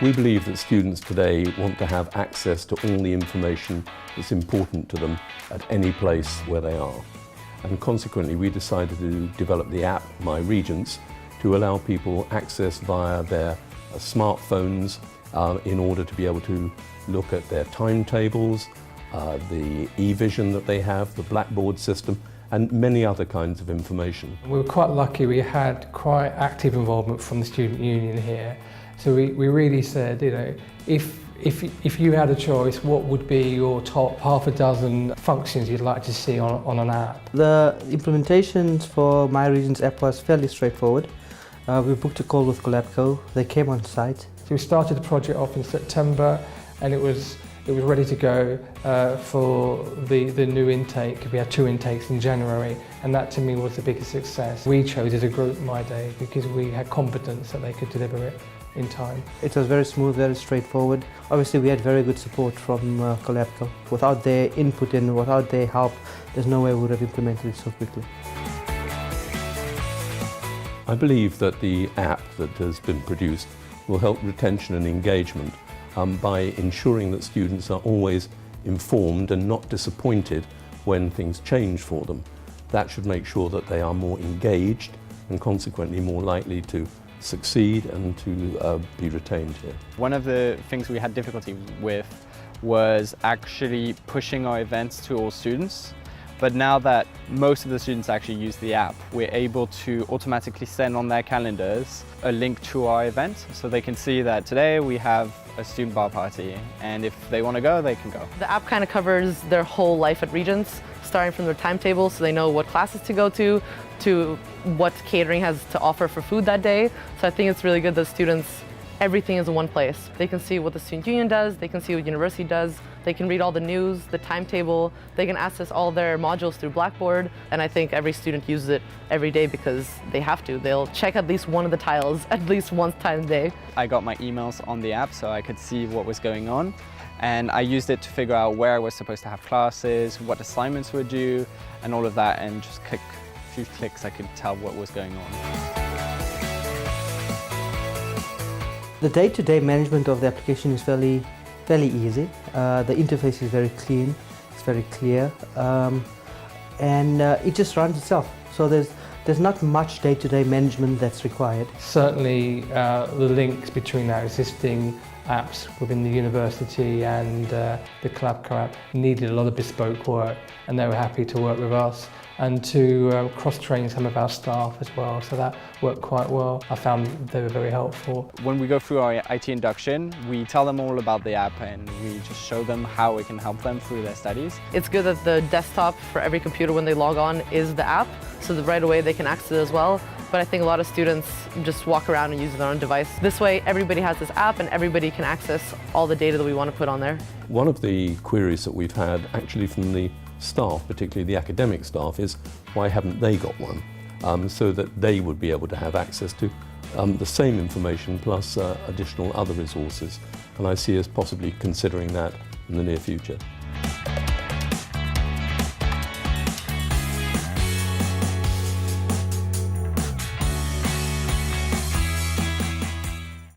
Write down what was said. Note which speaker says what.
Speaker 1: We believe that students today want to have access to all the information that's important to them at any place where they are. And consequently, we decided to develop the app, My Regents, to allow people access via their smartphones in order to be able to look at their timetables, the e-vision that they have, the Blackboard system, and many other kinds of information.
Speaker 2: We were quite lucky. We had quite active involvement from the student union here. So we really said, you know, if you had a choice, what would be your top half a dozen functions you'd like to see on an app?
Speaker 3: The implementations for My Regents app was fairly straightforward. We booked a call with Collabco. They came on site.
Speaker 2: So we started the project off in September, and it was ready to go for the new intake. We had 2 intakes in January, and that to me was the biggest success. We chose as a group My Day because we had confidence that they could deliver it in time.
Speaker 3: It was very smooth, very straightforward. Obviously we had very good support from Collabco. Without their input and without their help, there's no way we would have implemented it so quickly.
Speaker 1: I believe that the app that has been produced will help retention and engagement by ensuring that students are always informed and not disappointed when things change for them. That should make sure that they are more engaged and consequently more likely to succeed and to be retained here.
Speaker 4: One of the things we had difficulty with was actually pushing our events to all students. But now that most of the students actually use the app, we're able to automatically send on their calendars a link to our event so they can see that today we have a student bar party, and if they want to go, they can go.
Speaker 5: The app kind of covers their whole life at Regents, starting from their timetable so they know what classes to go to what catering has to offer for food that day. So I think it's really good that students, everything is in one place. They can see what the student union does, they can see what university does, they can read all the news, the timetable, they can access all their modules through Blackboard, and I think every student uses it every day because they have to. They'll check at least one of the tiles at least one time a day.
Speaker 4: I got my emails on the app so I could see what was going on, and I used it to figure out where I was supposed to have classes, what assignments were due, and all of that, and just a few clicks I could tell what was going on.
Speaker 3: The day-to-day management of the application is fairly easy. The interface is very clean, it's very clear, and it just runs itself. So there's not much day-to-day management that's required.
Speaker 2: Certainly the links between our existing apps within the university and the Collabco app needed a lot of bespoke work, and they were happy to work with us and to cross-train some of our staff as well, so that worked quite well. I found they were very helpful.
Speaker 4: When we go through our IT induction, we tell them all about the app and we just show them how it can help them through their studies.
Speaker 5: It's good that the desktop for every computer when they log on is the app, so that right away they can access it as well. But I think a lot of students just walk around and use their own device. This way everybody has this app and everybody can access all the data that we want to put on there.
Speaker 1: One of the queries that we've had actually from the staff, particularly the academic staff, is why haven't they got one? So that they would be able to have access to the same information plus additional other resources. And I see us possibly considering that in the near future.